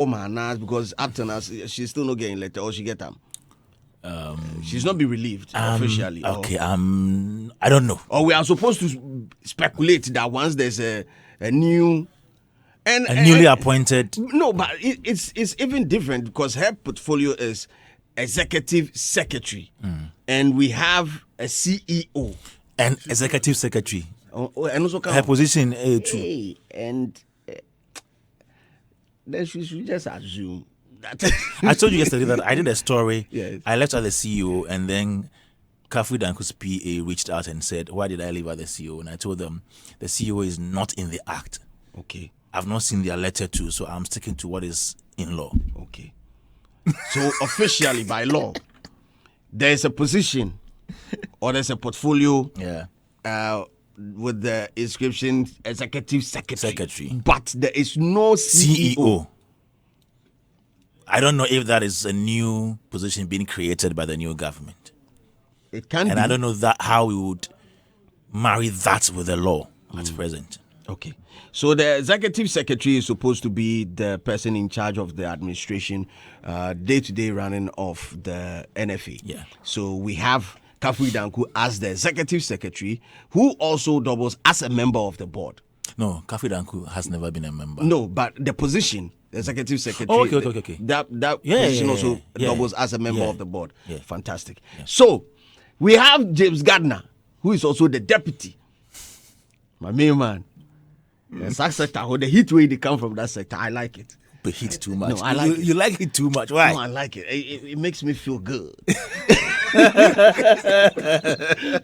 Omana, because up to now she's still not getting letter, or she get them. She's not been relieved officially. Okay, I don't know. Or we are supposed to speculate that once there's a new and newly appointed. No, but it's even different because her portfolio is executive secretary, and we have a CEO and executive secretary. And also her position too. Hey, and then she should just assume. I told you yesterday that I did a story. Yes. I left at the CEO, and then Kafui Danku's PA reached out and said, "Why did I leave at the CEO?" And I told them the CEO is not in the act. Okay. I've not seen their letter too, so I'm sticking to what is in law. Okay. So officially, by law, there's a position or there's a portfolio. Yeah. With the inscription executive secretary. But But there is no CEO. I don't know if that is a new position being created by the new government. It can be. And I don't know how we would marry that with the law at present. Okay. So the executive secretary is supposed to be the person in charge of the administration, day-to-day running of the NFA. Yeah. So we have Kafui Danku as the executive secretary, who also doubles as a member of the board. No, Kafui Danku has never been a member. No, but the position, the executive secretary, okay. That position also doubles as a member of the board. Yeah. Fantastic. Yeah. So we have James Gardner, who is also the deputy. My main man. The sector, the heat way they come from that sector, I like it. But heat too much. No, I like it. You like it too much. Why? No, I like it. It makes me feel good.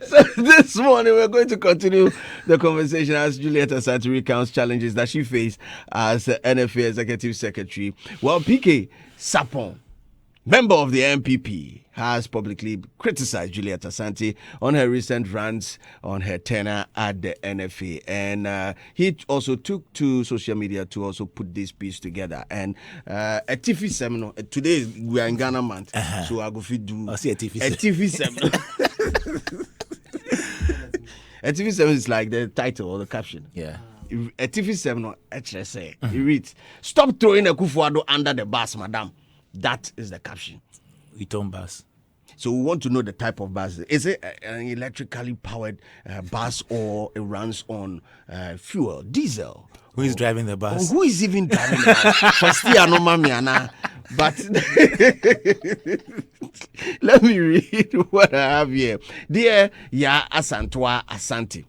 So this morning we're going to continue the conversation as Juliet Asante recounts challenges that she faced as NFA Executive Secretary. Well, PK Sapon, member of the MPP, has publicly criticized Juliet Asante on her recent rants on her tenure at the NFA. And he also took to social media to also put this piece together. And a TV seminar, today we are in Ghana month, so I go fit do a TV seminar. A TV seminar is like the title or the caption. Yeah. A TV seminar, HSA, it reads, "Stop throwing a Akufo-Addo under the bus, madam." That is the caption. Return bus. So we want to know the type of bus. Is it an electrically powered bus, or it runs on fuel, diesel? Who is driving the bus? Who is even driving the bus? First year, no mamiana. But let me read what I have here. Dear Yaa Asantewaa Asante.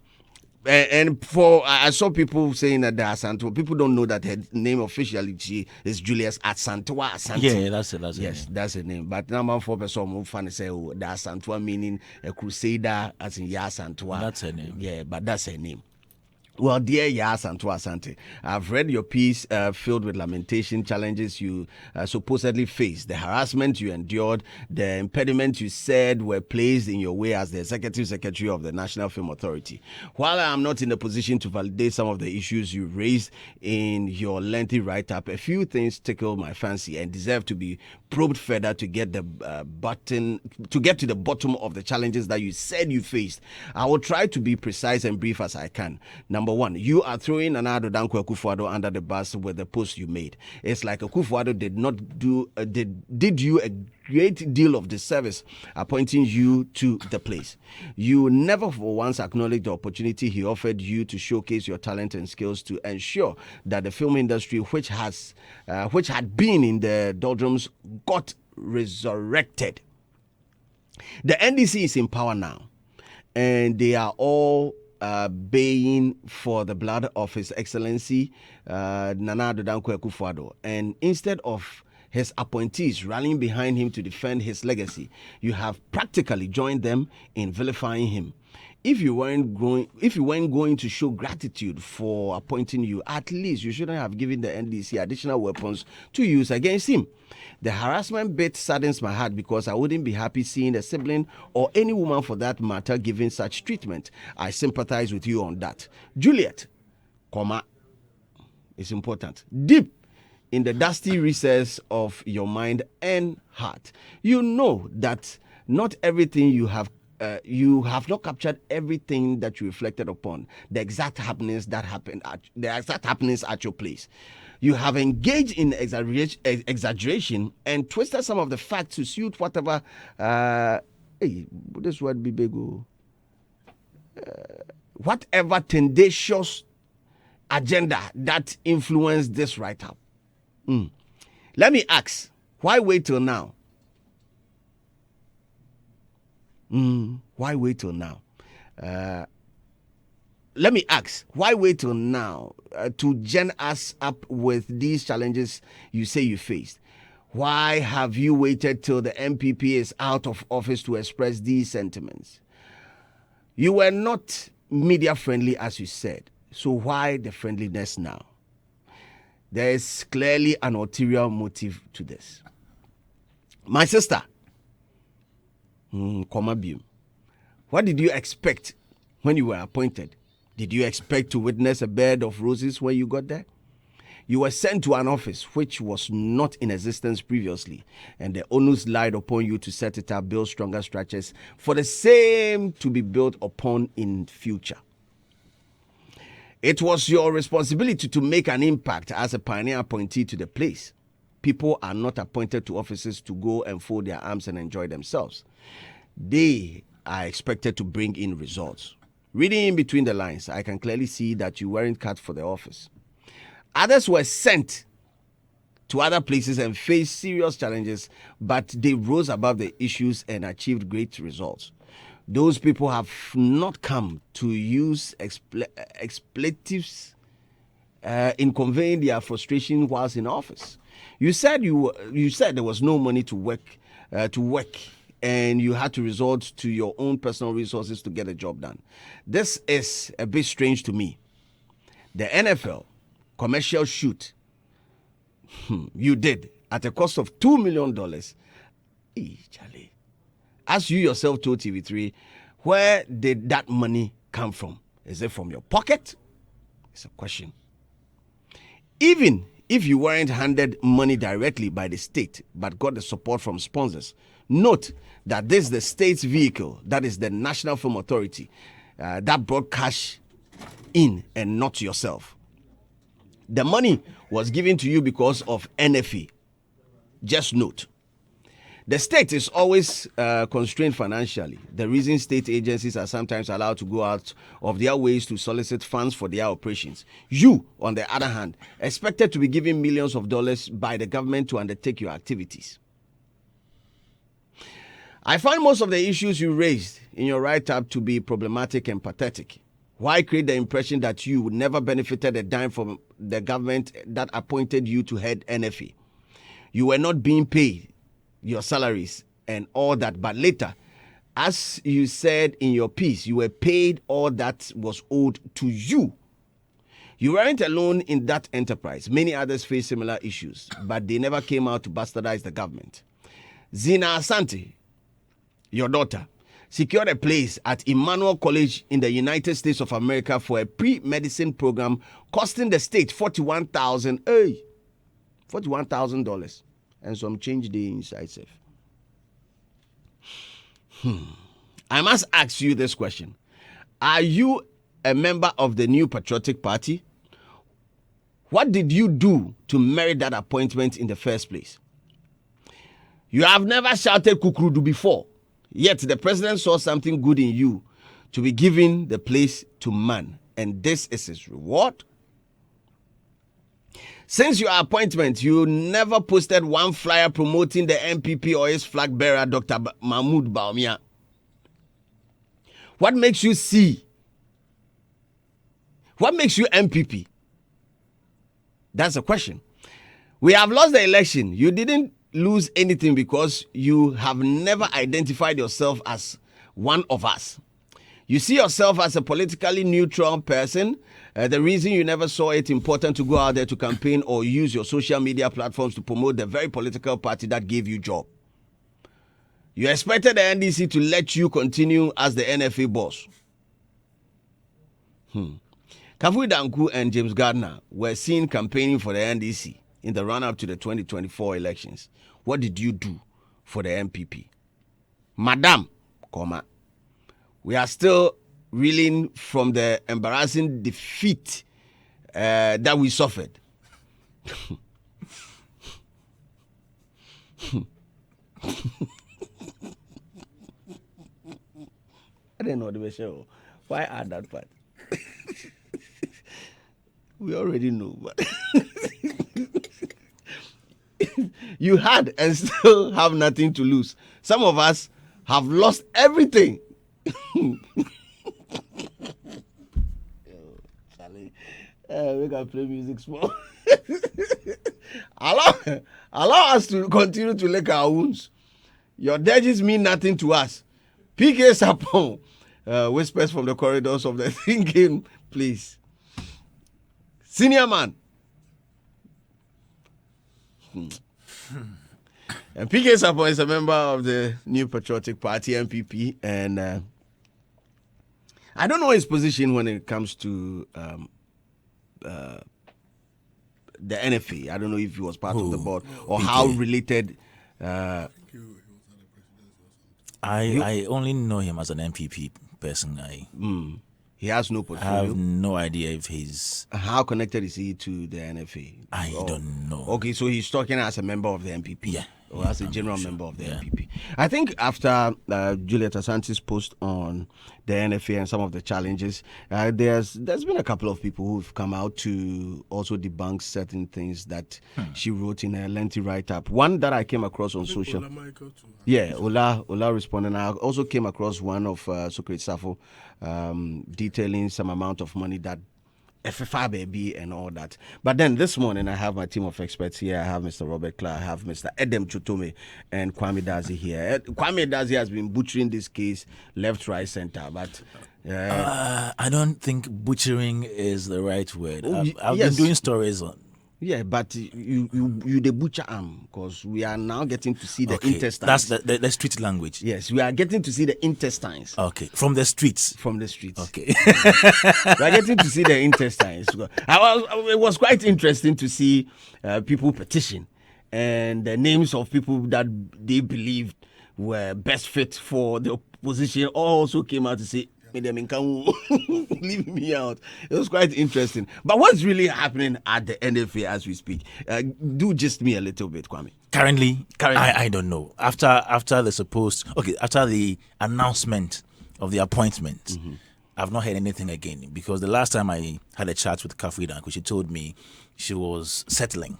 And for I saw people saying that the Asantewaa, people don't know that her name officially she is Juliet Asantewaa Asante. Yeah, that's it. Yes, that's her name. But number 4 person move funny say the Asantewaa meaning a crusader, as in Yaa Asantewaa. That's her name. Yeah, but that's her name. Well, dear Yaa Asantewaa Asante, I've read your piece filled with lamentation, challenges you supposedly faced, the harassment you endured, the impediments you said were placed in your way as the Executive Secretary of the National Film Authority. While I am not in a position to validate some of the issues you raised in your lengthy write-up, a few things tickle my fancy and deserve to be probed further to get to the bottom of the challenges that you said you faced. I will try to be precise and brief as I can. Number 1, you are throwing Nana Danko Akufo-Addo under the bus with the post you made. It's like Akufo-Addo did you a great deal of disservice appointing you to the place. You never for once acknowledged the opportunity he offered you to showcase your talent and skills to ensure that the film industry, which had been in the doldrums, got resurrected. The NDC is in power now, and they are all baying for the blood of His Excellency Nana Danko Akufo-Addo. And instead of his appointees rallying behind him to defend his legacy, you have practically joined them in vilifying him. If you weren't going to show gratitude for appointing you, at least you shouldn't have given the NDC additional weapons to use against him. The harassment bit saddens my heart because I wouldn't be happy seeing a sibling or any woman for that matter given such treatment. I sympathize with you on that. Juliet, it's important. Deep in the dusty recess of your mind and heart, you know that not everything you have not captured everything that you reflected upon, the exact happenings at your place. You have engaged in exaggeration and twisted some of the facts to suit whatever. This word be big. Whatever tendentious agenda that influenced this write-up. Let me ask, why wait till now? Why wait till now? Let me ask, why wait till now to gen us up with these challenges you say you faced? Why have you waited till the MPP is out of office to express these sentiments? You were not media friendly, as you said. So why the friendliness now? There is clearly an ulterior motive to this. My sister, what did you expect when you were appointed? Did you expect to witness a bed of roses when you got there? You were sent to an office which was not in existence previously, and the onus lied upon you to set it up, build stronger structures for the same to be built upon in future. It was your responsibility to make an impact as a pioneer appointee to the place. People are not appointed to offices to go and fold their arms and enjoy themselves. They are expected to bring in results. Reading in between the lines, I can clearly see that you weren't cut for the office. Others were sent to other places and faced serious challenges, but they rose above the issues and achieved great results. Those people have not come to use expletives in conveying their frustration whilst in office. You said there was no money to work, and you had to resort to your own personal resources to get the job done. This is a bit strange to me. The NFL commercial shoot you did at a cost of $2 million. Charlie. As you yourself told TV3, where did that money come from? Is it from your pocket? It's a question. Even if you weren't handed money directly by the state, but got the support from sponsors, note that this is the state's vehicle, that is the National Film Authority, that brought cash in and not yourself. The money was given to you because of NFA. Just note. The state is always constrained financially. The reason state agencies are sometimes allowed to go out of their ways to solicit funds for their operations. You, on the other hand, expected to be given millions of dollars by the government to undertake your activities. I find most of the issues you raised in your write-up to be problematic and pathetic. Why create the impression that you never benefited a dime from the government that appointed you to head NFA? You were not being paid your salaries and all that, but later, as you said in your piece, you were paid all that was owed to you. You weren't alone in that enterprise. Many others faced similar issues, but they never came out to bastardize the government. Zina Asante, your daughter, secured a place at Emmanuel College in the United States of America for a pre-medicine program costing the state $41,000 and some change day inside safe. I must ask you this question. Are you a member of the New Patriotic Party? What did you do to merit that appointment in the first place? You have never shouted Kukrudu before. Yet the president saw something good in you to be giving the place to man, and this is his reward. Since your appointment, you never posted one flyer promoting the MPP or his flag bearer, Dr. Mahmoud Bawumia. What makes you see? What makes you MPP? That's a question. We have lost the election. You didn't lose anything because you have never identified yourself as one of us. You see yourself as a politically neutral person. The reason you never saw it important to go out there to campaign or use your social media platforms to promote the very political party that gave you job. You expected the NDC to let you continue as the NFA boss. Kafui Danku and James Gardner were seen campaigning for the NDC in the run-up to the 2024 elections. What did you do for the MPP? Madam, we are still reeling from the embarrassing defeat that we suffered. I didn't know the show. Why add that part? We already know, but you had and still have nothing to lose. Some of us have lost everything. Charlie, we can play music small. allow us to continue to lick our wounds. Your dodges mean nothing to us. PK Sapon whispers from the corridors of the thinking, please. Senior man. And PK Sapon is a member of the New Patriotic Party, NPP, and I don't know his position when it comes to the NFA. I don't know if he was part of the board or how related. I only know him as an NPP person. He has no portfolio. I have no idea if he's... How connected is he to the NFA? I don't know. Okay, so he's talking as a member of the NPP. Yeah. Or as a general member of the NPP. I think after Juliet Asante's post on the NFA and some of the challenges, there's been a couple of people who've come out to also debunk certain things that she wrote in a lengthy write-up. One that I came across on social... Ola responded. I also came across one of Socrates Safo detailing some amount of money that FFI baby and all that. But then this morning I have my team of experts here. I have Mr. Robert Clark, I have Mr. Edem Chutome and Kwame Dazi here. Kwame Dazi has been butchering this case left, right, center. But I don't think butchering is the right word. I've been doing stories on. Yeah, but you the butcher arm, because we are now getting to see the intestines. That's the street language. Yes, we are getting to see the intestines. Okay, from the streets. From the streets. Okay. We are getting to see the intestines. It was quite interesting to see people petition and the names of people that they believed were best fit for the opposition also came out to say, leave me out. It was quite interesting. But what's really happening at the NFA as we speak? Do just me a little bit, Kwame. Currently, I don't know. After the announcement of the appointment, I've not heard anything again, because the last time I had a chat with Kafridan, she told me she was settling.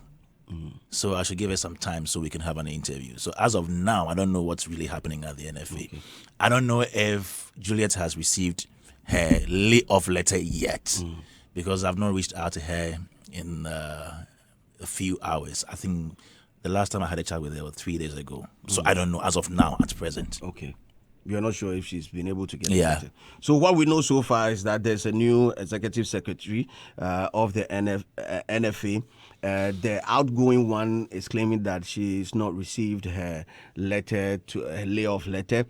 So I should give her some time so we can have an interview. So as of now, I don't know what's really happening at the NFA. Okay. I don't know if Juliet has received her layoff letter yet, because I've not reached out to her in a few hours. I think the last time I had a chat with her was 3 days ago. So I don't know as of now, at present. Okay. You're not sure if she's been able to get it. So what we know so far is that there's a new executive secretary of the NFA. The outgoing one is claiming that she's not received her layoff letter.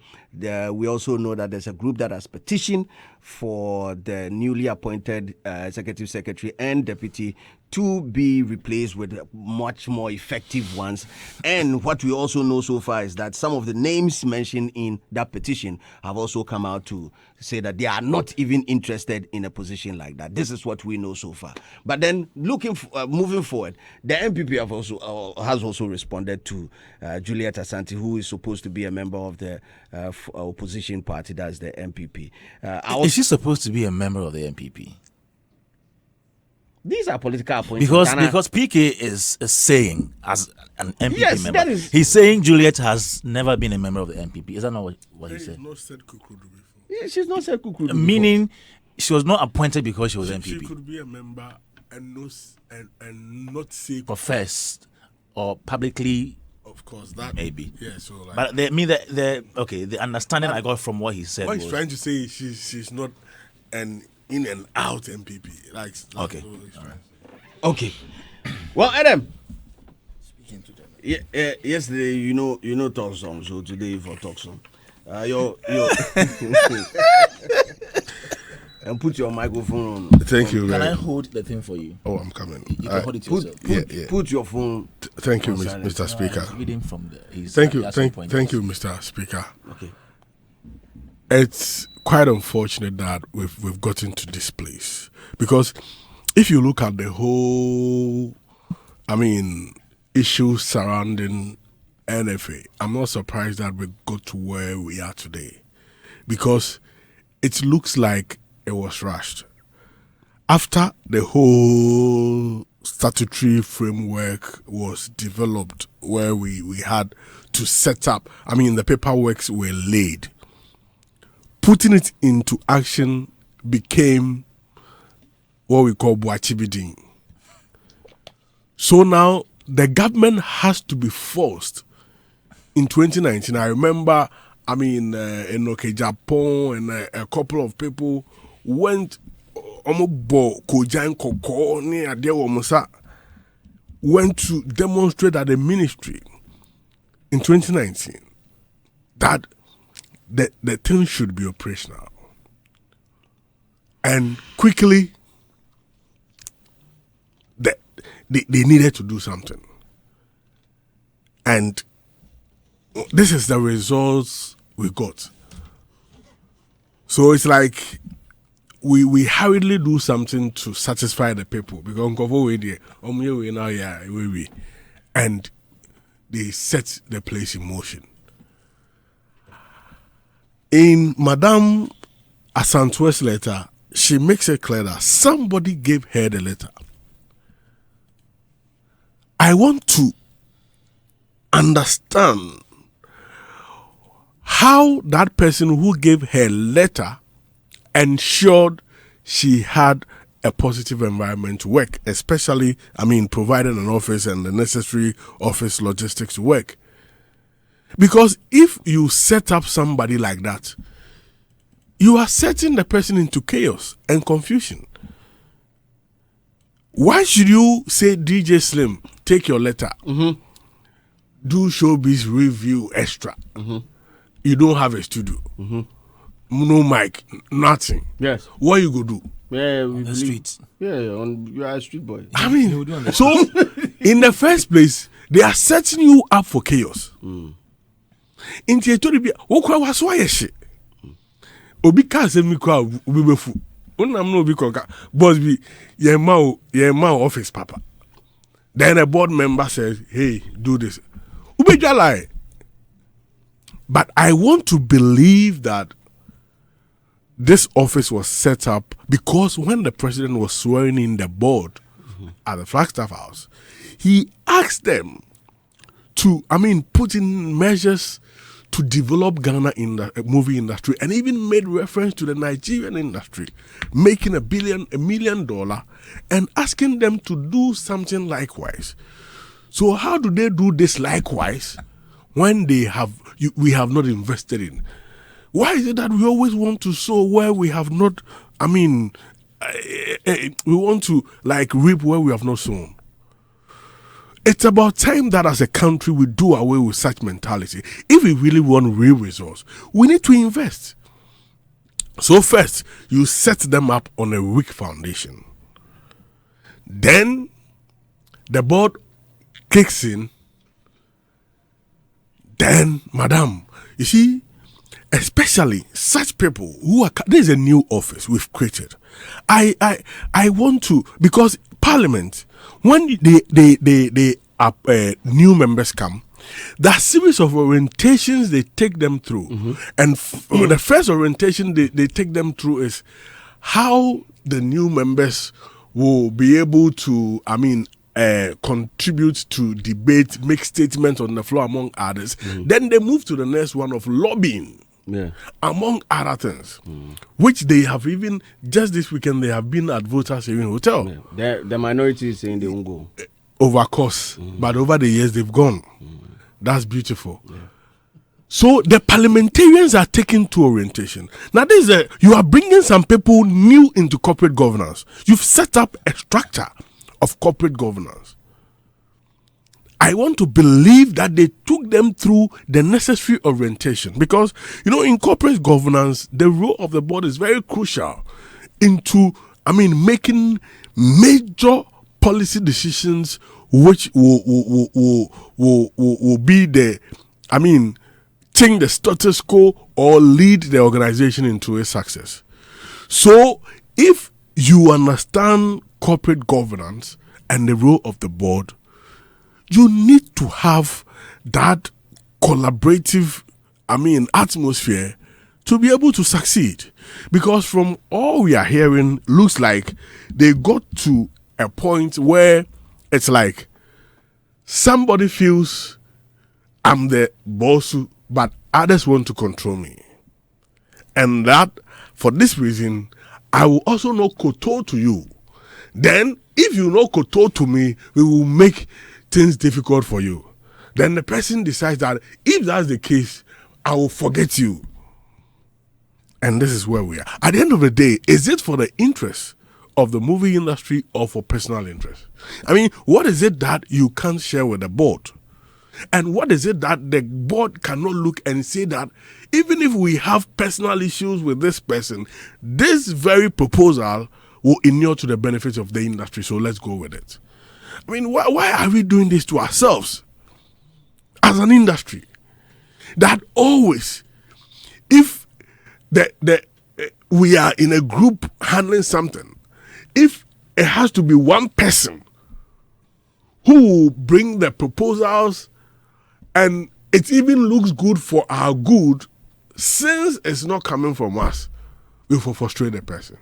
We also know that there's a group that has petitioned for the newly appointed executive secretary and deputy to be replaced with much more effective ones. And what we also know so far is that some of the names mentioned in that petition have also come out to say that they are not even interested in a position like that. This is what we know so far. But then moving forward, the NPP has also responded to Juliet Asante, who is supposed to be a member of the opposition party, that's the NPP. Is she supposed to be a member of the NPP? These are political appointments. Because PK is saying, as an NPP member, he's saying Juliet has never been a member of the NPP. Is that not what he said? She's not said Kukudu before. Yeah, she's not said Kukudu before. Meaning, she was not appointed because she was NPP. She could be a member and not say professed or publicly. Of course, that maybe. Yeah, so like. But the understanding I got from what he said. What he's trying to say is she's not an in and out MPP. Okay. Okay. Well, Adam. Speaking to them. Yesterday, you know talk song. So today for talk song. Yo. And put your microphone on. Thank you. Can I hold the thing for you? Oh, I'm coming. You can hold it yourself. Put your phone. Thank you, Mr. Speaker. Reading from thank you, Mr. Speaker. Okay. It's quite unfortunate that we've gotten to this place, because if you look at the whole issues surrounding NFA, I'm not surprised that we got to where we are today, because it looks like it was rushed. After the whole statutory framework was developed, where we had to set up, the paperworks were laid, putting it into action became what we call Boachibidin. So now the government has to be forced. In 2019, I remember, in Japan, and a couple of people went went to demonstrate at the ministry in 2019 that the thing should be operational. And quickly, they needed to do something. And this is the results we got. So it's like we hurriedly do something to satisfy the people, because and they set the place in motion. In Madame Asantewa's letter, she makes it clear that somebody gave her the letter. I want to understand how that person who gave her letter ensured she had a positive environment to work, especially, providing an office and the necessary office logistics to work. Because if you set up somebody like that, you are setting the person into chaos and confusion. Why should you say, DJ Slim, take your letter, do showbiz review extra? You don't have a studio, no mic, nothing. Yes. What you go do? Yeah, On the streets. Yeah, you are a street boy. So in the first place, they are setting you up for chaos. In theory, Obi ka se mi kwa obi befu. Unam no obi koka. Boss be ye ma office papa. Then a board member says, "Hey, do this." Ube lie. But I want to believe that this office was set up because when the president was swearing in the board at the Flagstaff House, he asked them to, put in measures to develop Ghana in the movie industry, and even made reference to the Nigerian industry, making $1 million, and asking them to do something likewise. So how do they do this likewise when we have not invested in? Why is it that we always want to sow where we have not, we want to reap where we have not sown? It's about time that as a country we do away with such mentality. If we really want real results, we need to invest. So first, you set them up on a weak foundation. Then, the board kicks in. Then, madam, you see, especially such people who are, there's a new office we've created. I want to, because Parliament, when they new members come, there are series of orientations they take them through. And the first orientation they take them through is how the new members will be able to, contribute to debate, make statements on the floor, among others. Then they move to the next one of lobbying. Yeah. Among other things, which they have even, just this weekend, they have been at Voters Hearing Hotel. Yeah. The minority is saying they won't go. Over course, but over the years they've gone. That's beautiful. Yeah. So the parliamentarians are taking to orientation. Now you are bringing some people new into corporate governance. You've set up a structure of corporate governance. I want to believe that they took them through the necessary orientation, because, in corporate governance, the role of the board is very crucial into, making major policy decisions which will be the, change the status quo or lead the organization into a success. So if you understand corporate governance and the role of the board, you need to have that collaborative, atmosphere to be able to succeed. Because from all we are hearing, looks like they got to a point where it's like somebody feels I'm the boss, but others want to control me. And that, for this reason, I will also not kowtow to you. Then, if you not kowtow to me, we will make things difficult for you. Then the person decides that if that's the case, I will forget you. And this is where we are. At the end of the day, is it for the interest of the movie industry or for personal interest? I mean, what is it that you can't share with the board? And what is it that the board cannot look and say that even if we have personal issues with this person, this very proposal will inure to the benefit of the industry, so let's go with it. I mean, why are we doing this to ourselves as an industry? That always, if we are in a group handling something, if it has to be one person who will bring the proposals and it even looks good for our good, since it's not coming from us, we will frustrate the person.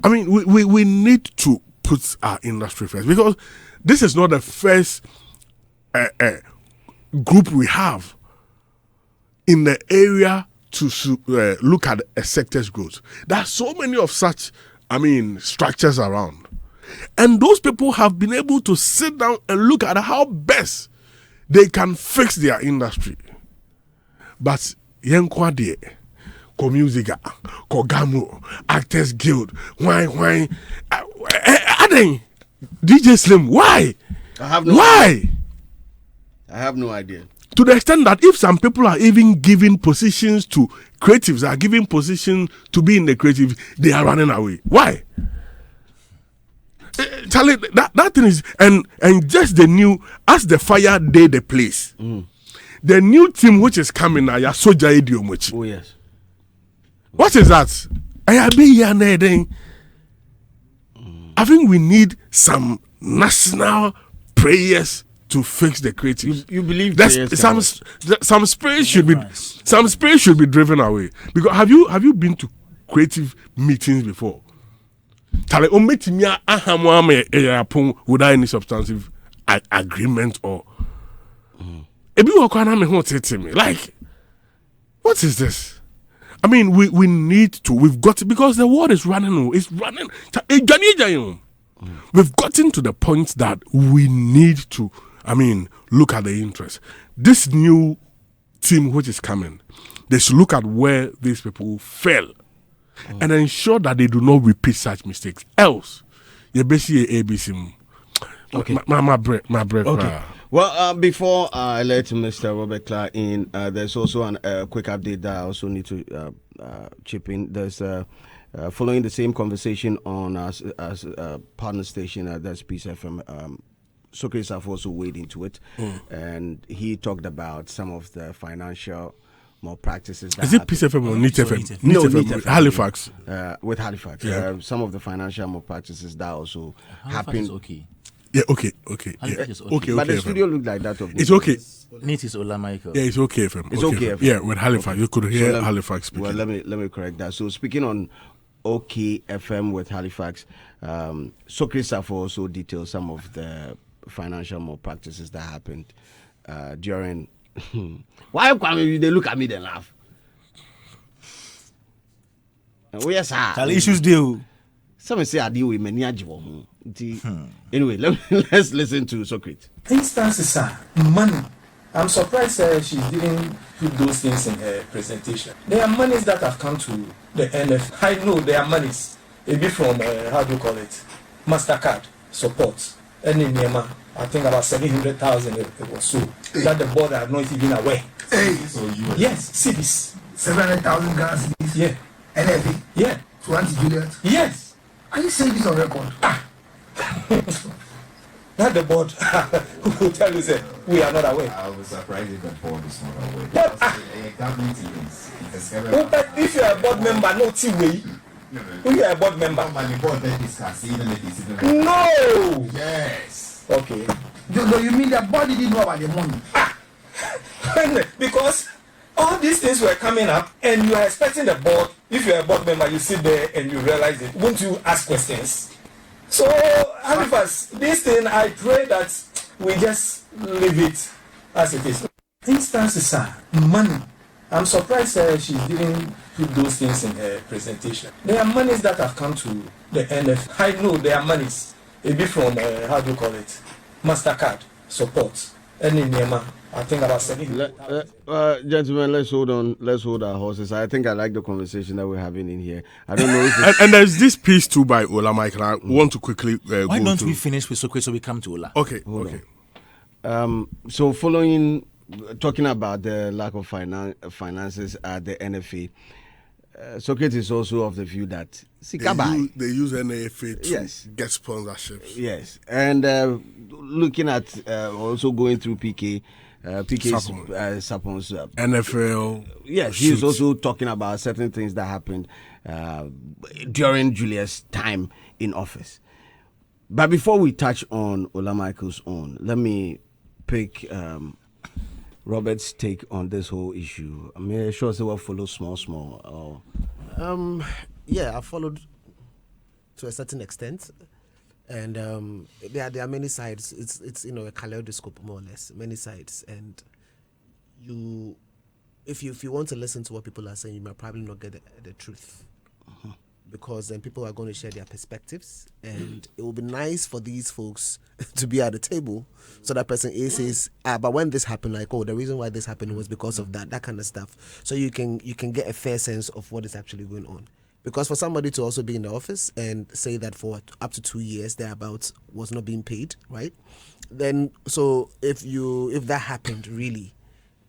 I mean, we need to put our industry first, because this is not the first group we have in the area to look at a sector's growth. There are so many of such, structures around. And those people have been able to sit down and look at how best they can fix their industry. But Yenkwade, Ko Musica, Ko Gamu, Actors Guild, why? Aden, DJ Slim, why? I have no why? Idea. I have no idea. To the extent that if some people are even giving positions to creatives, are giving positions to be in the creative, they are running away. Why? Charlie, that thing is, and just the new, as the fire day the place, the new team which is coming now, ya soja idiomochi. Oh yes. What is that? I think we need some national prayers to fix the creative. You believe some spirits should be driven away. Because have you been to creative meetings before? Without any substantive agreement or like, what is this? I mean, we need to. We've got to, because the world is running. It's running. We've gotten to the point that we need to, look at the interest. This new team which is coming, they should look at where these people fail and ensure that they do not repeat such mistakes. Else, you basically ABC. Okay. My break. Okay. Well, before I let Mr. Robert Clark in, there's also a quick update that I also need to chip in. There's following the same conversation on as partner station, that's Peace FM. Socrates have also weighed into it, and he talked about some of the financial malpractices. Is it Peace FM or NIT FM? No, NIT FM. Halifax. With Halifax, some of the financial malpractices that also happened. Okay. Yeah, okay. Okay, but the studio looked like that of it's okay. NIT is Ola Michael. Yeah, it's okay FM. It's okay FM. Yeah, with Halifax, okay. You could hear so Halifax speaking. Well, let me correct that. So speaking on OK FM with Halifax, Socrates have also detailed some of the financial malpractices that happened during. Why they look at me then laugh? Oh yes, sir. Issues deal. Some say I deal with many Anyway, let's listen to Socrates. Instances are money. I'm surprised she didn't put those things in her presentation. There are monies that have come to the NF. I know there are monies. Maybe from, how do you call it? MasterCard support. And in Myanmar, I think about 700,000 it was so. That the board are not even aware. Yes, cities. 700,000 Ghana. Yeah. NFA. Yeah. To Juliet. Yes. Are you saying this on record? Not the board who tell you that we are not aware. I was surprised if the board is not aware. But if you are a board member, no way. You are a board member. The board that discuss even if it's no. Yes. Okay. You mean the board didn't know about the money? Because all these things were coming up, and you are expecting the board. If you are a board member, you sit there and you realize it. Won't you ask questions? So, Halifax, this thing, I pray that we just leave it as it is. Instances are money. I'm surprised she didn't put those things in her presentation. There are monies that have come to the NF. I know there are monies. A bit from, how do you call it? MasterCard support. And in Myanmar, I think about 7. Gentlemen, let's hold on. Let's hold our horses. I think I like the conversation that we're having in here. I don't know if and there's this piece too by Ola Mike, and I want to quickly Why don't we finish with Sokwe so we come to Ola? Okay, Hold okay. So talking about the lack of finances at the NFA, Socrates is also of the view that They use NFA to get sponsorships. Yes, and looking at also going through PK's Sapon's NFL. Yes, he's also talking about certain things that happened during Juliet's time in office. But before we touch on Ola Michael's own, let me pick Robert's take on this whole issue. I mean, sure, say we'll follow small. Yeah, I followed to a certain extent, and there are many sides. It's a kaleidoscope more or less, many sides, and if you want to listen to what people are saying, you might probably not get the truth. Because then people are going to share their perspectives, and it will be nice for these folks to be at the table. So that person A says, but when this happened, like, the reason why this happened was because of that kind of stuff. So you can get a fair sense of what is actually going on. Because for somebody to also be in the office and say that for up to 2 years thereabouts was not being paid, right? Then so if that happened really,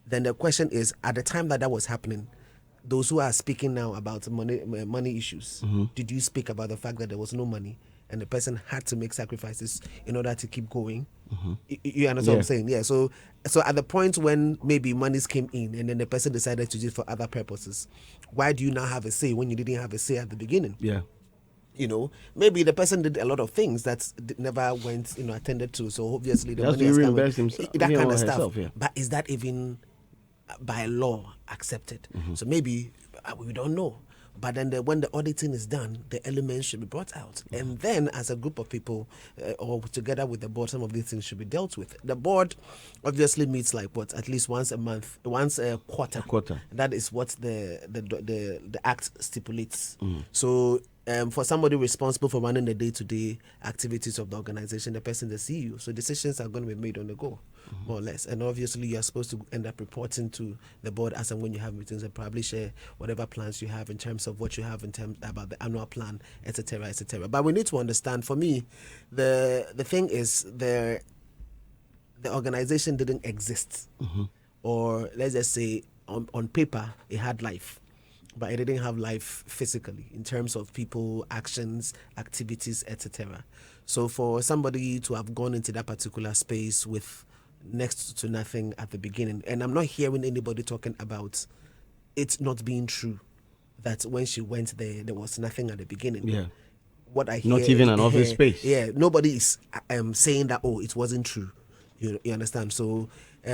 then the question is, at the time that was happening, those who are speaking now about money issues, did you speak about the fact that there was no money and the person had to make sacrifices in order to keep going? You understand what I'm saying? Yeah. So at the point when maybe monies came in and then the person decided to use it for other purposes, why do you now have a say when you didn't have a say at the beginning? Yeah. Maybe the person did a lot of things that never went, attended to. So obviously the money has to has reimburse himself, that kind of stuff. herself, yeah. But is that even by law accepted? So maybe we don't know. But then when the auditing is done, the elements should be brought out. And then as a group of people or together with the board, some of these things should be dealt with. The board obviously meets at least once a month, once a quarter. That is what the act stipulates. So for somebody responsible for running the day-to-day activities of the organization, the person, the CEO, so decisions are going to be made on the go, more or less. And obviously you are supposed to end up reporting to the board as and when you have meetings, and probably share whatever plans you have in terms of what you have in terms about the annual plan, etc., etc. But we need to understand, for me, the thing is the organization didn't exist, or let's just say on paper it had life, but it didn't have life physically in terms of people, actions, activities, etc. So for somebody to have gone into that particular space with next to nothing at the beginning, and I'm not hearing anybody talking about it not being true that when she went there was nothing at the beginning. Yeah. What I hear, not even an office space. Yeah, nobody is saying that it wasn't true. You understand? So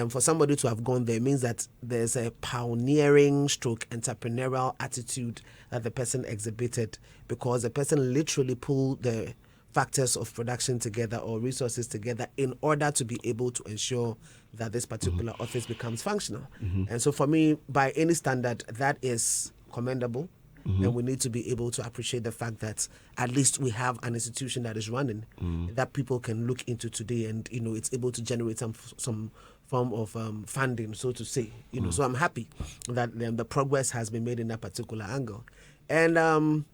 for somebody to have gone there means that there's a pioneering stroke entrepreneurial attitude that the person exhibited, because the person literally pulled the factors of production together or resources together in order to be able to ensure that this particular office becomes functional. And so for me, by any standard, that is commendable. And we need to be able to appreciate the fact that at least we have an institution that is running that people can look into today, and it's able to generate some form of funding, so to say. So I'm happy that the progress has been made in that particular angle. And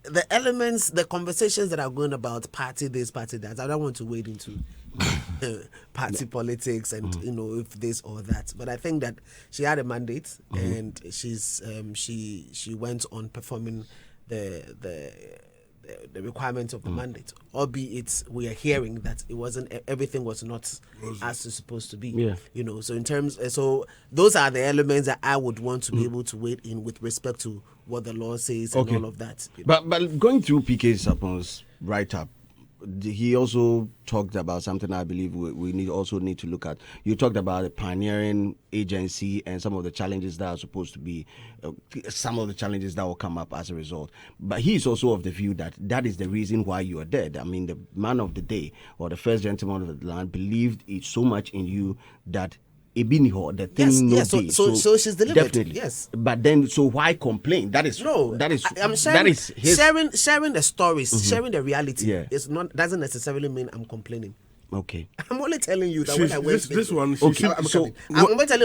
the elements, the conversations that are going about party this, party that, I don't want to wade into party politics and if this or that, but I think that she had a mandate, and she went on performing the requirements of the mandate, albeit we are hearing that everything was not as it's supposed to be. So in terms, so those are the elements that I would want to be able to wade in with respect to what the law says and all of that. But going through PK Sapon's write-up, he also talked about something I believe we need to look at. You talked about a pioneering agency and some of the challenges that are supposed to be, some of the challenges that will come up as a result. But he is also of the view that that is the reason why you are dead. I mean, the man of the day or the first gentleman of the land believed it so much in you that the thing yes. So she's delivered. Definitely. Yes. But then, so why complain? I'm sharing sharing the stories, sharing the reality. Yeah. Doesn't necessarily mean I'm complaining. Okay. I'm only telling you that when I went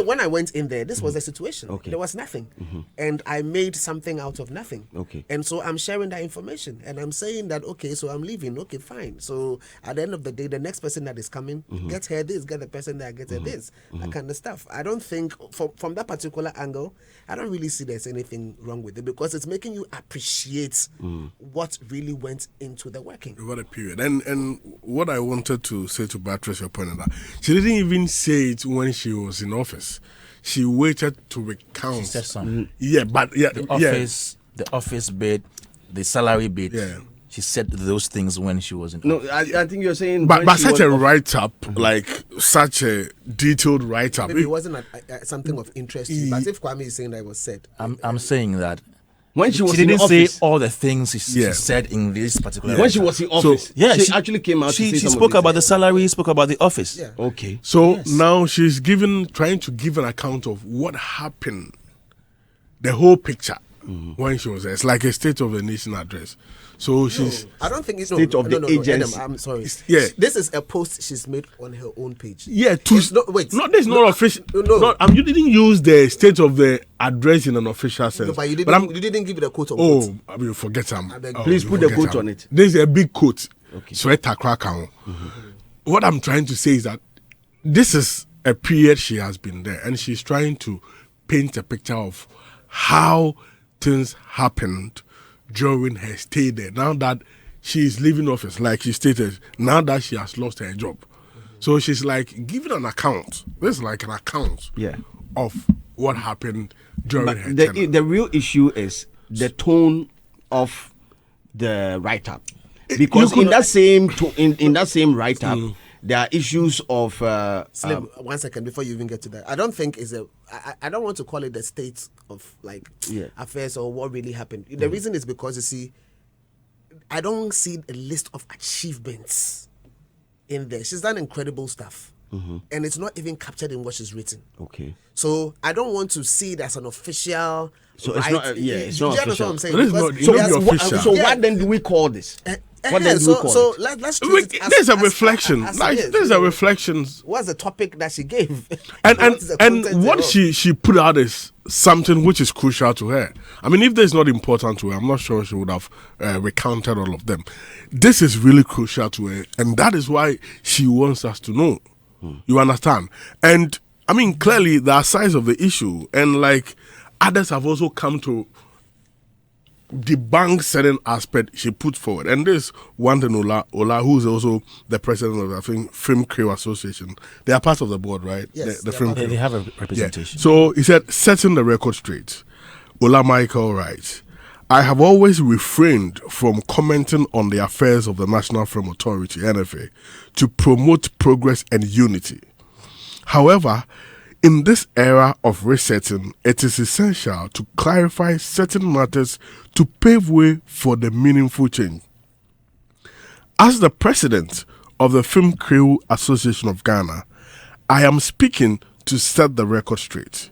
when I went in there, this was the situation. Okay. There was nothing. And I made something out of nothing. Okay. And so I'm sharing that information. And I'm saying that, okay, so I'm leaving. Okay, fine. So at the end of the day, the next person that is coming, get her this, get the person that gets her this. That kind of stuff. I don't think, from that particular angle, I don't really see there's anything wrong with it, because it's making you appreciate what really went into the working. What a period. And what I wanted to say to buttress your point on that, she didn't even say it when she was in office. She waited to recount. She said something. The office bid, the salary bid. Yeah. She said those things when she was in office. No, I think you're saying... But such a write-up, like such a detailed write-up... Maybe it wasn't something of interest to you, but if Kwame is saying that it was said... I'm saying that when she didn't say all the things she said in this particular... When she was in office, she actually came out she spoke about the salary, spoke about the office. Yeah. Okay. So now she's trying to give an account of what happened, the whole picture, when she was there. It's like a State of the Nation address. So she's... I don't think it's... State of the agency. Adam, I'm sorry. Yeah. This is a post she's made on her own page. Yeah. This is not official. You didn't use the State of the address in an official sense. No, but you didn't give it a quote on quote. I mean, forget some. Please put the quote on it. There's a big quote. Okay. Sweater crack on. What I'm trying to say is that this is a period she has been there, and she's trying to paint a picture of how things happened during her stay there. Now that she is leaving office, like she stated, now that she has lost her job. So she's like giving an account. This is like an account of what happened during her tenure. The real issue is the tone of the write-up. Because in that same write-up, there are issues of... Slim, 1 second before you even get to that. I don't think it's I don't want to call it the state of affairs or what really happened. The reason is because, you see, I don't see a list of achievements in there. She's done incredible stuff. And it's not even captured in what she's written. Okay. So I don't want to see it as an official... So it's not official. What I'm saying? So what then do we call this? Let's treat it as, there's a reflection. There's a reflection. What's the topic that she gave? And what she put out is something which is crucial to her. I mean, if this is not important to her, I'm not sure she would have recounted all of them. This is really crucial to her, and that is why she wants us to know. You understand? And I mean, clearly there are sides of the issue, and like others have also come to debunk certain aspect she put forward. And this one thing, Ola, who's also the president of the Film Crew Association, they are part of the board, right? Yes, the film crew. They have a representation. Yeah. So he said, setting the record straight. Ola Michael writes, I have always refrained from commenting on the affairs of the National Film Authority, NFA, to promote progress and unity. However, in this era of resetting, it is essential to clarify certain matters to pave way for the meaningful change. As the president of the Film Crew Association of Ghana, I am speaking to set the record straight.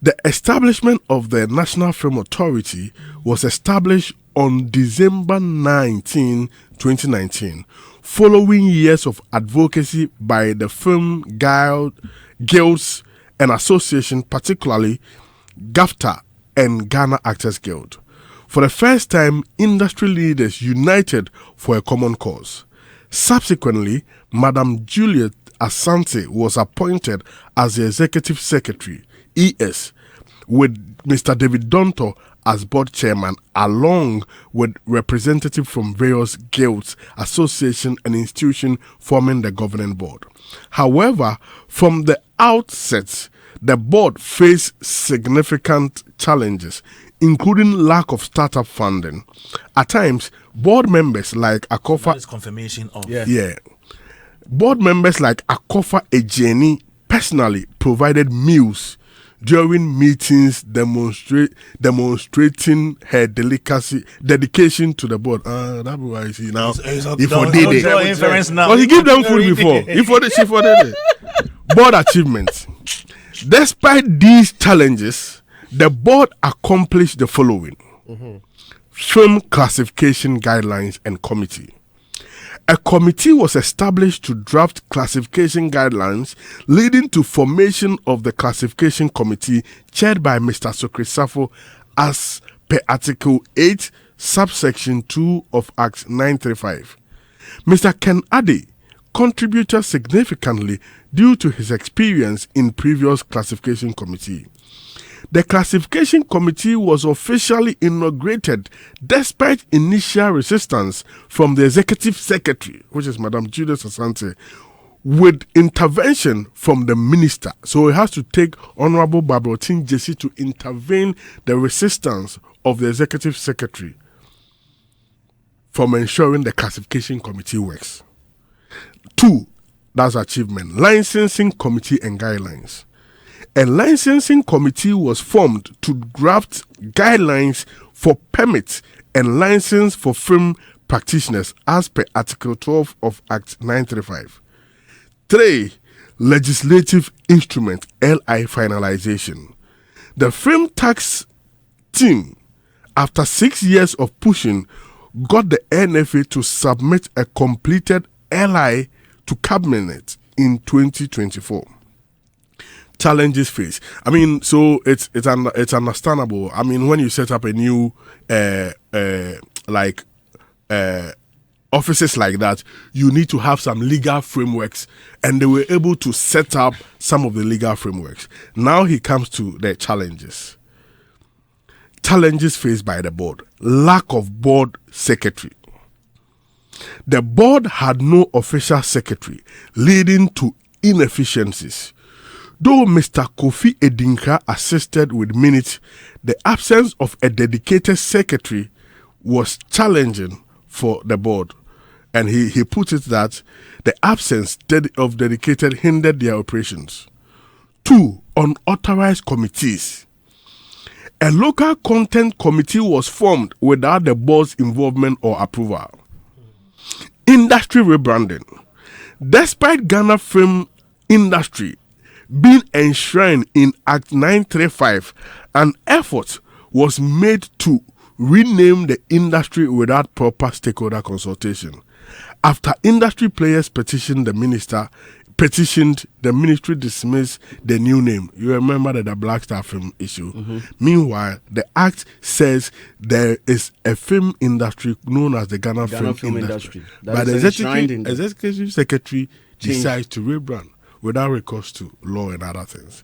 The establishment of the National Film Authority was established on December 19, 2019, following years of advocacy by the film guilds and association, particularly GAFTA and Ghana Actors Guild. For the first time, industry leaders united for a common cause. Subsequently, Madam Juliet Asante was appointed as the Executive Secretary, ES, with Mr. David Donto as board chairman, along with representatives from various guilds, associations, and institutions forming the governing board. However, from the outset, the board faced significant challenges, including lack of startup funding. At times, board members like Akofa... That is confirmation of... Yeah. Board members like Akofa Ejeni personally provided meals during meetings demonstrating her dedication to the board. That's why I see now. If I did it. But he gave them food before. She for did it. Board achievements. Despite these challenges, the board accomplished the following. Film classification guidelines and committee. A committee was established to draft classification guidelines, leading to formation of the classification committee chaired by Mr. Sokri-Safo as per Article 8, subsection 2 of Act 935. Mr. Ken Ade contributed significantly due to his experience in previous classification committee. The classification committee was officially inaugurated despite initial resistance from the executive secretary, which is Madam Juliet Asante, with intervention from the minister. So it has to take Honorable Babrotin Jesse to intervene the resistance of the executive secretary from ensuring the classification committee works. 2, that's achievement. Licensing committee and guidelines. A licensing committee was formed to draft guidelines for permits and license for film practitioners as per Article 12 of Act 935. 3. Legislative instrument LI finalization. The film tax team, after 6 years of pushing, got the NFA to submit a completed LI to Cabinet in 2024. Challenges faced. I mean, so it's understandable. I mean, when you set up a new offices like that, you need to have some legal frameworks, and they were able to set up some of the legal frameworks. Now he comes to the challenges. Challenges faced by the board. Lack of board secretary. The board had no official secretary, leading to inefficiencies. Though Mr. Kofi Edinka assisted with minutes, the absence of a dedicated secretary was challenging for the board. And he put it that the absence of dedicated hindered their operations. 2, unauthorized committees. A local content committee was formed without the board's involvement or approval. Industry rebranding. Despite Ghana film industry being enshrined in Act 935, an effort was made to rename the industry without proper stakeholder consultation. After industry players petitioned the ministry dismissed the new name. You remember the Black Star film issue. Meanwhile, the act says there is a film industry known as the Ghana film industry. But the executive secretary decides to rebrand without recourse to law and other things.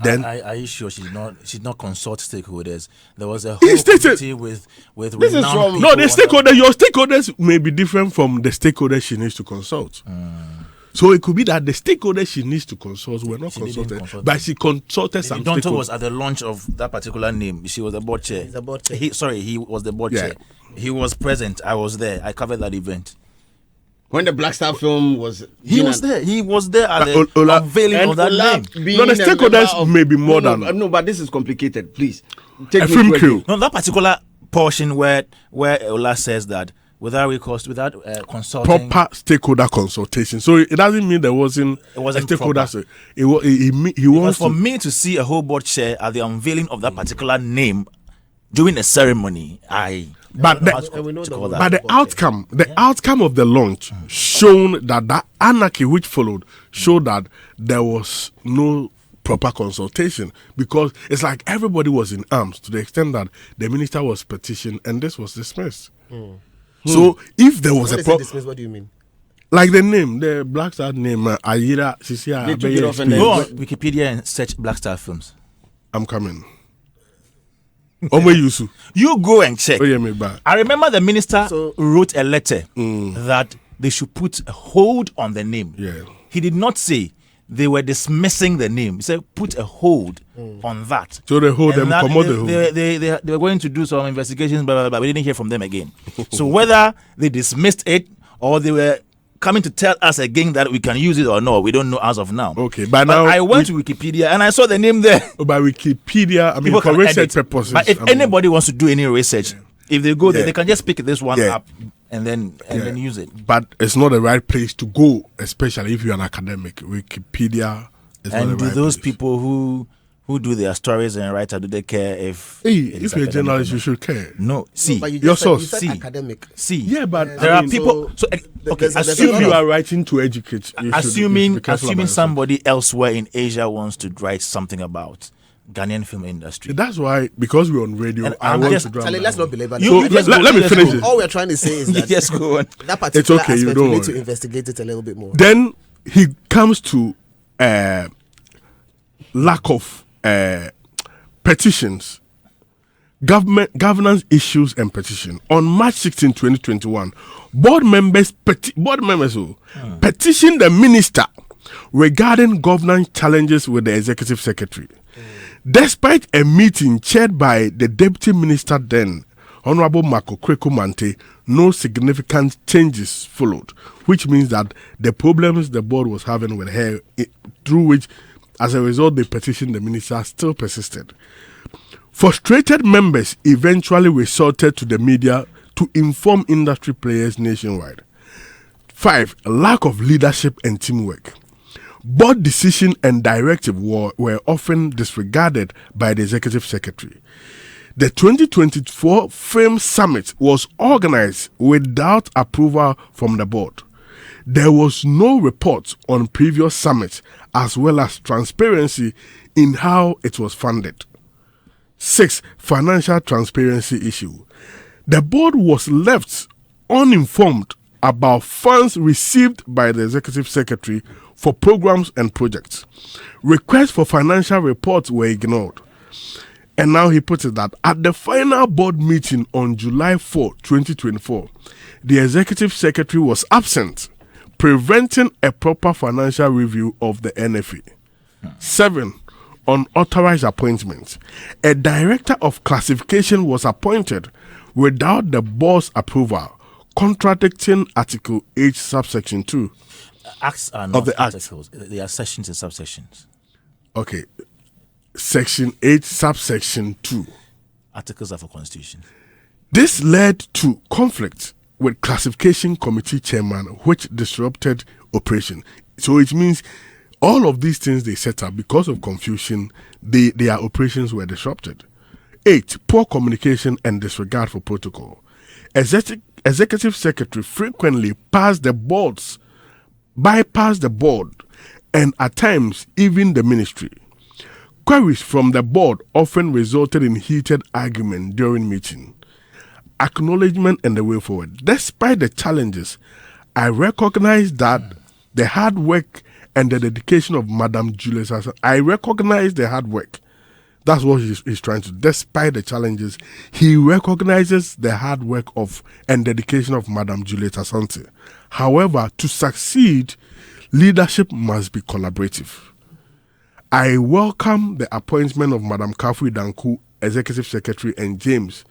Then, are you sure she did not consult stakeholders? There was a whole committee with this is from no the stakeholder. Your stakeholders may be different from the stakeholders she needs to consult. So it could be that the stakeholders she needs to consult were not consulted, but she consulted some stakeholders. Was at the launch of that particular name. She was the board chair. He was the board chair. He was present. I was there. I covered that event. When the Black Star film was... He was there at the unveiling of that name. No, the stakeholders may be more than... No, but this is complicated. Please. Take a film crew. No, that particular portion where Ola says that without recourse, without consulting... Proper stakeholder consultation. So it doesn't mean there wasn't a stakeholder. He wants for me to see a whole board chair at the unveiling of that particular name during a ceremony, But the outcome of the launch shown that anarchy which followed showed that there was no proper consultation, because it's like everybody was in arms to the extent that the minister was petitioned and this was dismissed. So if there was dismissed, what do you mean? Like the name, the Black Star name, Ayira Sisia. Go on Wikipedia and search Black Star films. I'm coming. You go and check. I remember the minister wrote a letter that they should put a hold on the name. Yeah. He did not say they were dismissing the name. He said, put a hold on that. So they hold And them, that come out the hold. they were going to do some investigations, blah, blah, blah. We didn't hear from them again. So whether they dismissed it or they were coming to tell us again that we can use it or not, we don't know as of now. Okay, but now I went to Wikipedia and I saw the name there. By Wikipedia, I mean, People for can research edit. purposes. But if I mean, anybody wants to do any research, if they go there, Yeah. they can just pick this one Yeah. up and then use it. but it's not the right place to go, especially if you're an academic. Wikipedia is not And the do right those place. people who do their stories and write, do they care if Hey, it is if you're a academic journalist, or you not? should care. No, see, But you your just said, you source. said See. academic. see. Yeah, but there I are mean, people. So there's okay, a lot Assuming of- you are writing to educate, you should assuming be careful about yourself. somebody elsewhere in Asia wants to write something about Ghanaian film industry. That's why, because we're on radio, And I I'm want just- to drown Charlie, that let's one. not belabor You- So that. just let, go, let me just finish go. it. All we're trying to say is that Yes, go on. that particular okay, you aspect, don't we need to worry. investigate it a little bit more. Then he comes to lack of petitions, governance issues and petition. On March 16, 2021, board members petitioned the minister regarding governance challenges with the executive secretary. Despite a meeting chaired by the deputy minister then, Honorable Marco Kreku Mante, no significant changes followed, which means that the problems the board was having with her, through which, as a result, they petitioned the minister, still persisted. Frustrated members eventually resorted to the media to inform industry players nationwide. 5. Lack of leadership and teamwork. Board decision and directive were often disregarded by the executive secretary. The 2024 Film Summit was organized without approval from the board. There was no report on previous summits, as well as transparency in how it was funded. 6. Financial transparency issue. The board was left uninformed about funds received by the executive secretary for programs and projects. Requests for financial reports were ignored. And now he puts it that at the final board meeting on July 4, 2024, the executive secretary was absent, preventing a proper financial review of the NFA. 7. Unauthorized appointments. A director of classification was appointed without the board's approval, contradicting Article 8, subsection 2. Acts are not Of the Act. articles. They are sections and subsections. Okay. Section 8, subsection 2. Articles are for constitution. This led to conflict with classification committee chairman, which disrupted operation. So it means all of these things they set up, because of confusion, their operations were disrupted. 8. Poor communication and disregard for protocol. Executive secretary frequently bypassed the board, and at times even the ministry. Queries from the board often resulted in heated argument during meeting. Acknowledgement and the way forward. Despite the challenges, I recognize that the hard work and the dedication of Madam Juliet Asante. I recognize the hard work. That's what he's trying to. Despite the challenges, he recognizes the hard work of and dedication of Madam Juliet Asante. However, to succeed, leadership must be collaborative. I welcome the appointment of Madam Kafui Danku, Executive Secretary, and James.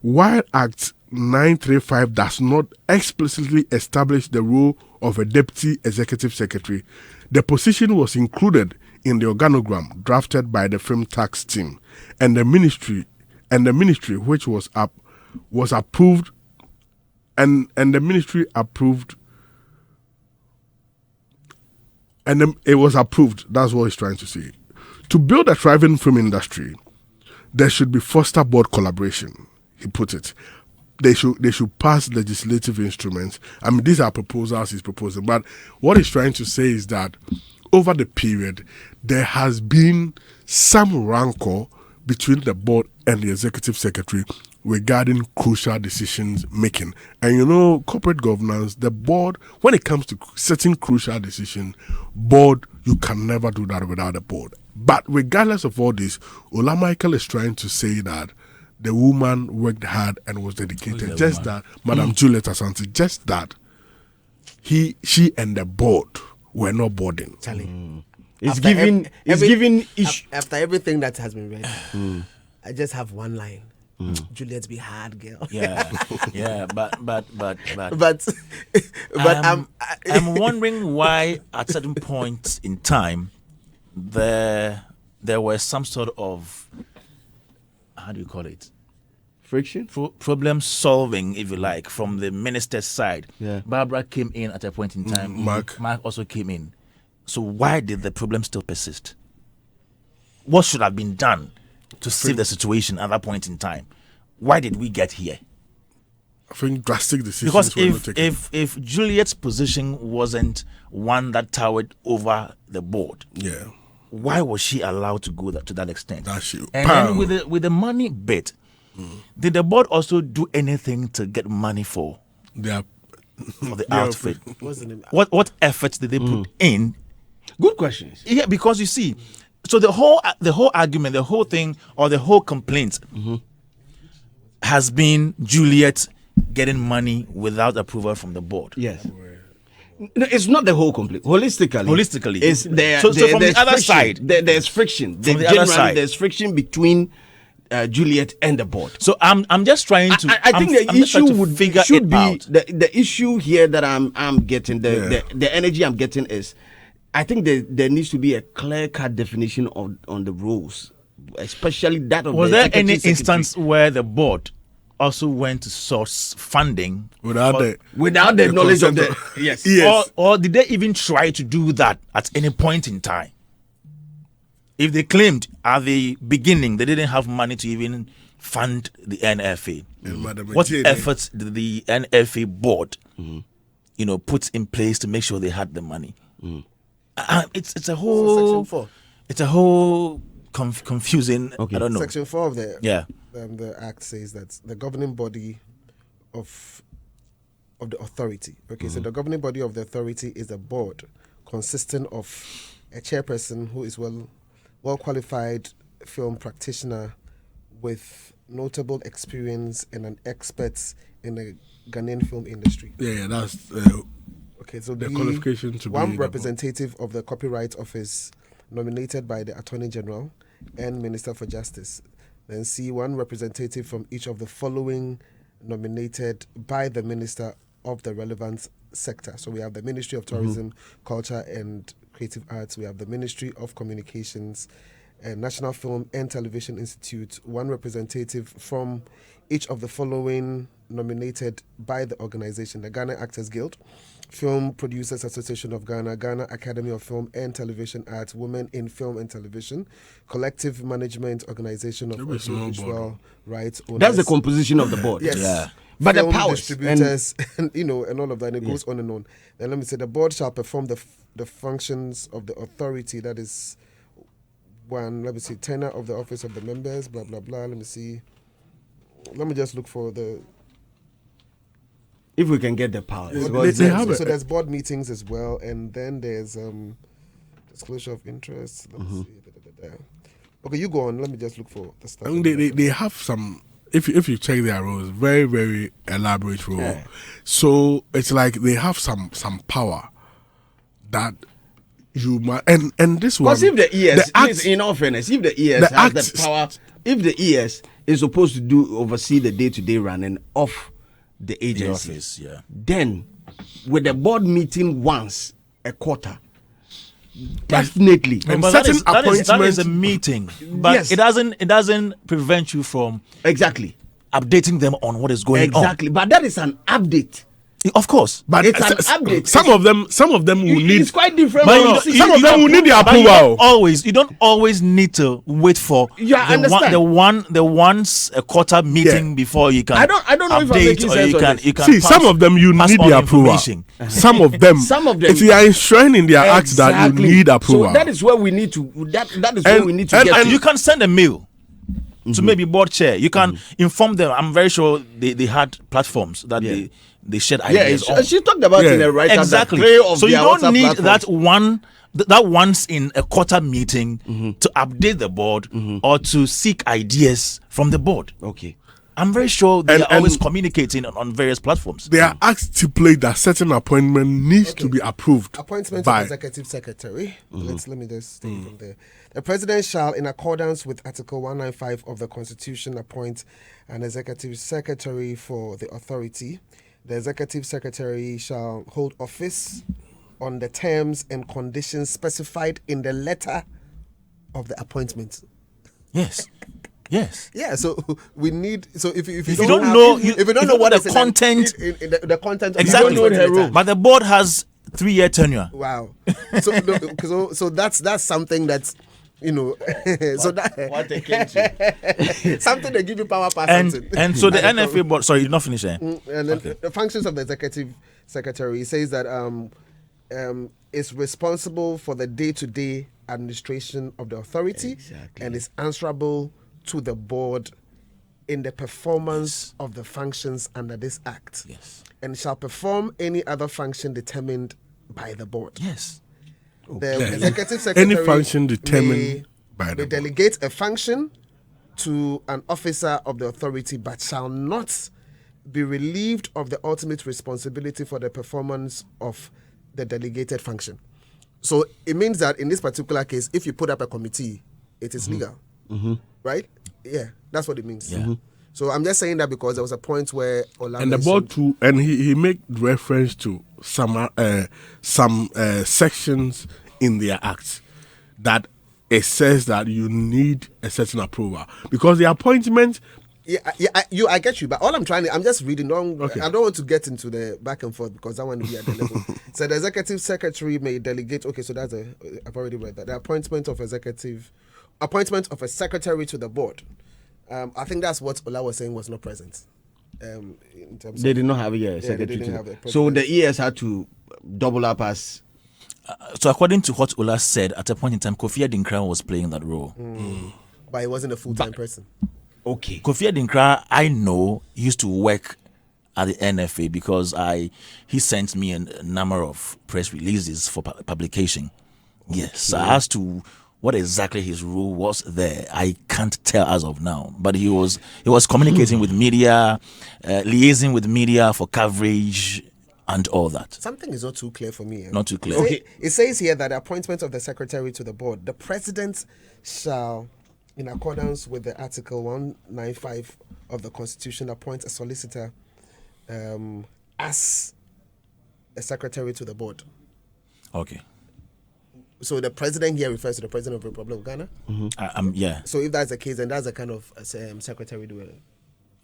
While Act 935 does not explicitly establish the role of a Deputy Executive Secretary, the position was included in the organogram drafted by the film tax team, and the ministry which was approved, and the ministry approved. And then it was approved. That's what he's trying to say. To build a thriving film industry, there should be foster board collaboration, he put it. They should pass legislative instruments. I mean, these are proposals he's proposing. But what he's trying to say is that over the period, there has been some rancor between the board and the executive secretary regarding crucial decisions making. And you know, corporate governance, the board, when it comes to certain crucial decisions, board, you can never do that without a board. But regardless of all this, Ola Michael is trying to say that the woman worked hard and was dedicated. Just that, Madam Juliet Asante, just that she and the board were not boarding. Charlie. It's After giving. It's every- giving issue. After everything that has been read, I just have one line. Juliet be hard girl. Yeah, yeah, but but I'm wondering why at certain points in time there was some sort of, how do you call it, Friction. problem solving, if you like, from the minister's side. Yeah. Barbara came in at a point in time. Mark also came in. So why did the problem still persist? What should have been done to save the situation at that point in time? Why did we get here? I think drastic decisions Because were not taken. if Juliet's position wasn't one that towered over the board, Yeah, why was she allowed to go to that extent? that's you. And then with the money bit, did the board also do anything to get money for They are the Yeah, outfit? what's the name? What efforts did they put in? Good questions. Yeah, because you see, so the whole argument, the whole thing, or the whole complaint has been Juliet getting money without approval from the board. Yes. No, it's not the whole complete. Holistically, It's from the there's other friction. side. There's friction. From the other side. There's friction between Juliet and the board. So I'm just trying to. I think the I'm just trying issue to figure should it be out. the issue here that I'm getting the energy I'm getting is, I think there needs to be a clear-cut definition on the roles, especially that of Was the there executive any secretary. instance where the board also went to source funding without without the knowledge of the consent yes. Yes. or did they even try to do that at any point in time? If they claimed at the beginning they didn't have money to even fund the NFA, Madam what Etienne, efforts did the NFA board, put in place to make sure they had the money? It's a whole Section 4. it's a whole confusing. Okay. I don't know. Section 4 of the Act says that the governing body of the authority. Okay, so the governing body of the authority is a board consisting of a chairperson who is well qualified film practitioner with notable experience and an expert in the Ghanaian film industry. Yeah, that's Okay, so the qualification to be one in the board. representative of the Copyright Office nominated by the Attorney General and Minister for Justice. Then C, one representative from each of the following nominated by the Minister of the relevant sector. So we have the Ministry of Tourism, Culture and Creative Arts. We have the Ministry of Communications and National Film and Television Institute. One representative from each of the following nominated by the organization: the Ghana Actors Guild, Film Producers Association of Ghana, Ghana Academy of Film and Television Arts, Women in Film and Television, Collective Management Organization of That'll be a small Audiovisual Rights Owners. That's the composition of the board. Yes. Yeah. But the Film powers distributors and and all of that, and it goes on and on. Then let me say the board shall perform the functions of the authority. That is one. Let me see, tenure of the office of the members. Blah blah blah. Let me see. Let me just look for the. If we can get the powers. They have So it. there's board meetings as well, and then there's disclosure of interest. Let me see. Okay, you go on. Let me just look for the stuff. I mean, they have some. If you check their roles, very very elaborate role. Yeah. So it's like they have some power that you might and this one. Because if the ES, the act- please, in all fairness, if the ES the has act- the power, if the ES is supposed to oversee the day-to-day running of the The agency, office, yeah. then with the board meeting once a quarter, definitely. And But certain that is a appointments- meeting, but Yes. it doesn't prevent you from Exactly. updating them on what is going Exactly. But that is an update. on. Of course, But It's an update. Some of them will need. It's quite different. But when no, you see- some of them will need the but you approval. don't always need to wait for Yeah, I understand. the once a quarter meeting Yeah. before you can. I don't know if I'm update making or sense you on can this. you can See, pass- some of them you pass need on the approval. information. Some of them, Some of them- if you are enshrined in their acts that you Exactly. need approval. So that is where we need to. That is where And- we need to and- get. and to. You can send a mail to maybe board chair. You can inform them. I'm very sure they had platforms that Yeah. they shared Yeah, ideas on. she talked about Yeah. in a write Exactly. So you don't need that once in a quarter meeting to update the board or to seek ideas from the board. Okay. I'm very sure they And- are always and- communicating on various platforms. Their acts stipulate that certain appointment needs to be approved Appointment by. of Executive Secretary. Let me just take it from there. The President shall, in accordance with Article 195 of the Constitution, appoint an Executive Secretary for the authority. The Executive Secretary shall hold office on the terms and conditions specified in the letter of the appointment. Yes. Yes. Yeah, so we need. So if you If you don't know- if you if don't you know know what the is in content- the content of Exactly. the appointment letter. But the board has 3-year tenure. Wow. So that's something that's so that What they came to. something they give you power past something. And so the NFA board. Sorry, you're not finished there. And then the functions of the executive secretary says that is responsible for the day-to-day administration of the authority Exactly. and is answerable to the board in the performance of the functions under this act. Yes. And shall perform any other function determined by the board. Yes. The executive secretary Any function determined may, by the may board. delegate a function to an officer of the authority, but shall not be relieved of the ultimate responsibility for the performance of the delegated function. So it means that in this particular case, if you put up a committee, it is legal, right? Yeah, that's what it means. Yeah. So I'm just saying that because there was a point where Ola And the board too, and he make reference to some sections in their acts that it says that you need a certain approval because the appointment. I get you, but all I'm just reading. Okay. I don't want to get into the back and forth because that one will be at the level. So the executive secretary may delegate. Okay, so I've already read that. The appointment of a secretary to the board. I think that's what Ola was saying was not present. In terms They of, did not have a they secretary. didn't to have them. a So the president. ES had to double up as. So according to what Ola said, at a point in time, Kofi Adinkra was playing that role. But he wasn't a full-time person. Okay. Kofi Adinkra, I know, used to work at the NFA because he sent me a number of press releases for publication. Yes. So as to what exactly his role was there, I can't tell as of now. But he was communicating with media, liaising with media for coverage and all that. Something is not too clear for me. Not too clear. Okay. It says here that the appointment of the secretary to the board, the president shall, in accordance with the Article 195 of the Constitution, appoint a solicitor as a secretary to the board. Okay. So the president here refers to the president of the Republic of Ghana. Yeah. So if that's the case, then that's the kind of secretary we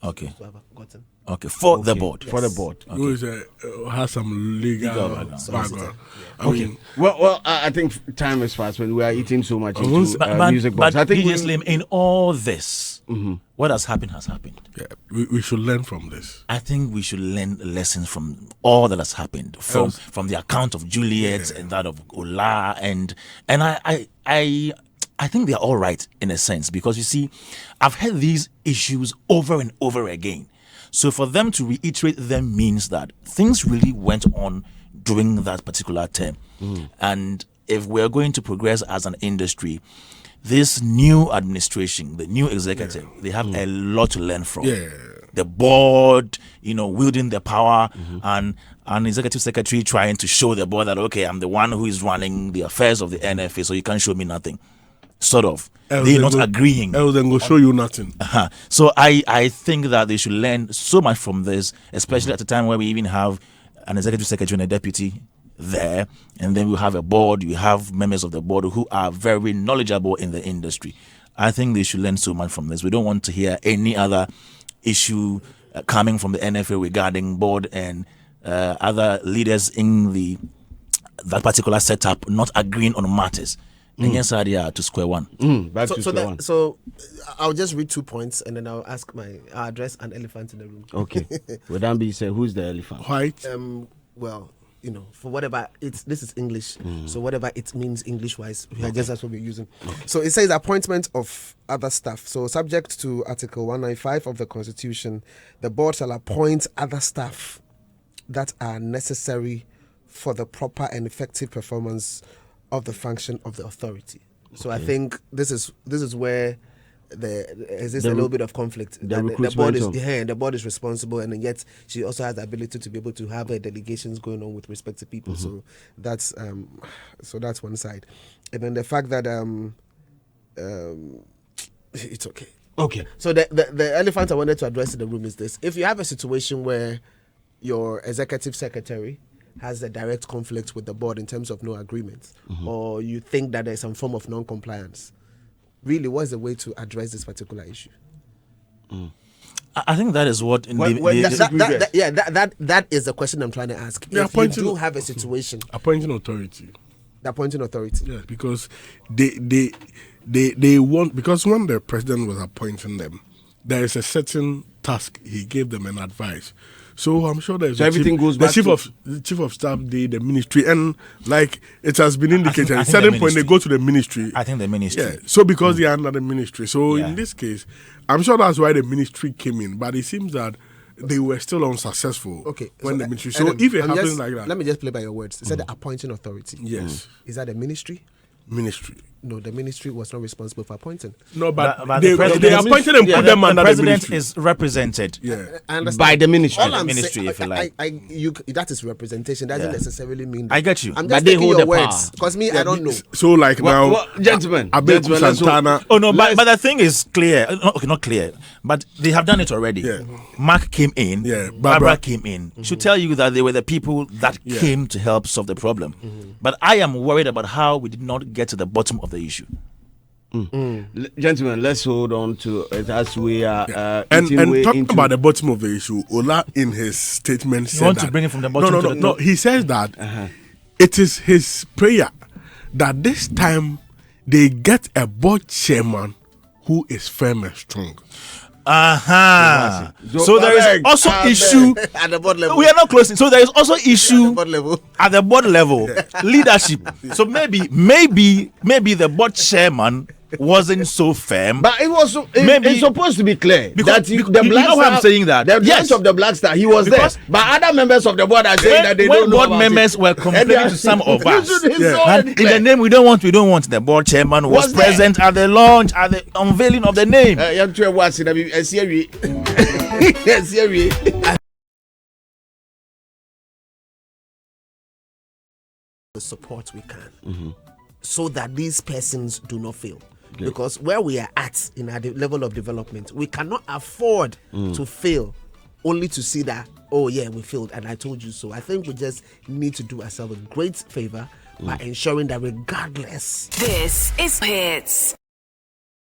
Okay. have gotten. Okay. For the board. For the board. Who is has some legal background. I mean, Well, I think time is fast when we are eating so much into But music box. I think DJ Slim, in all this, what has happened has happened. yeah, we should learn from this. I think we should learn lessons from all that has happened, from the account of Juliet and that of Ola, and I think they are all right in a sense because you see, I've had these issues over and over again. So for them to reiterate them means that things really went on during that particular term, and if we're going to progress as an industry, this new administration, the new executive, they have a lot to learn from. Yeah. The board, wielding their power, and an executive secretary trying to show the board that, okay, I'm the one who is running the affairs of the NFA, so you can't show me nothing. Sort of. They're not agreeing. Else then go show you nothing. So I think that they should learn so much from this, especially at a time where we even have an executive secretary and a deputy there, and then we have a board, you have members of the board who are very knowledgeable in the industry. I think they should learn so much from this. We don't want to hear any other issue coming from the NFA regarding board and other leaders in that particular setup not agreeing on matters. And yes, to square one. Back to square one. So I'll just read 2 points and then I'll address an elephant in the room. Okay. Would that be say who's the elephant? White. Well, for whatever this is English, so whatever it means English-wise, just that's what we're using. So it says appointment of other staff. So subject to Article 195 of the Constitution, the board shall appoint other staff that are necessary for the proper and effective performance of the function of the authority. So I think this is where exists a little bit of conflict. the That recruitment the board is responsible, and yet she also has the ability to be able to have her delegations going on with respect to people. So that's one side, and then the fact that it's okay. Okay. So the elephant I wanted to address in the room is this: if you have a situation where your executive secretary has a direct conflict with the board in terms of no agreement, or you think that there's some form of non-compliance, really, what's the way to address this particular issue? I think that is what. That is the question I'm trying to ask. If you do have a situation, appointing authority. The appointing authority. Yes, because they want, because when the president was appointing them, there is a certain task he gave them and advice. So I'm sure there's everything goes back the chief of staff, the ministry, and like it has been indicated, at a certain point they go to the ministry. I think the ministry. Yeah. So because they are under the ministry, so in this case, I'm sure that's why the ministry came in. But it seems that they were still unsuccessful. Okay. When the ministry. So if it happens like that, let me just play by your words. It said the appointing authority. Yes. Is that the ministry? Ministry. No, the ministry was not responsible for appointing. No, but the they appointed and put them under the president ministry. is represented. Yeah. By the ministry. All I'm ministry, if you like. That is representation. Doesn't necessarily mean that. I get you. I'm But just they taking hold your the words power. because I don't know. So like now, gentlemen, Abeku Santana. Oh no, but the thing is clear. Okay, not clear, but they have done it already. Yeah. Mark came in. Yeah, Barbara came in. Should tell you that they were the people that came to help solve the problem. But I am worried about how we did not get to the bottom of the issue. Gentlemen, let's hold on to it as we are and talking about the bottom of the issue, Ola in his statement said want that, to bring it from the bottom to the top? No, he says that it is his prayer that this time they get a board chairman who is firm and strong. So there is also issue at the board level. We are not closing. So there is also issue at the board level. Leadership. So maybe the board chairman wasn't so firm, but it's supposed to be clear because that the Black Star, I'm saying that the yes of the Black Star he was because there, but other members of the board are saying that they don't know board about members it. were complaining to some of us. And in the name we don't want, the board chairman was present at the launch, at the unveiling of the name. The support we can, so that these persons do not fail. Okay. Because where we are at in our level of development, we cannot afford to fail only to see that, oh yeah, we failed and I told you so. I think we just need to do ourselves a great favor by ensuring that regardless. This is Hitz.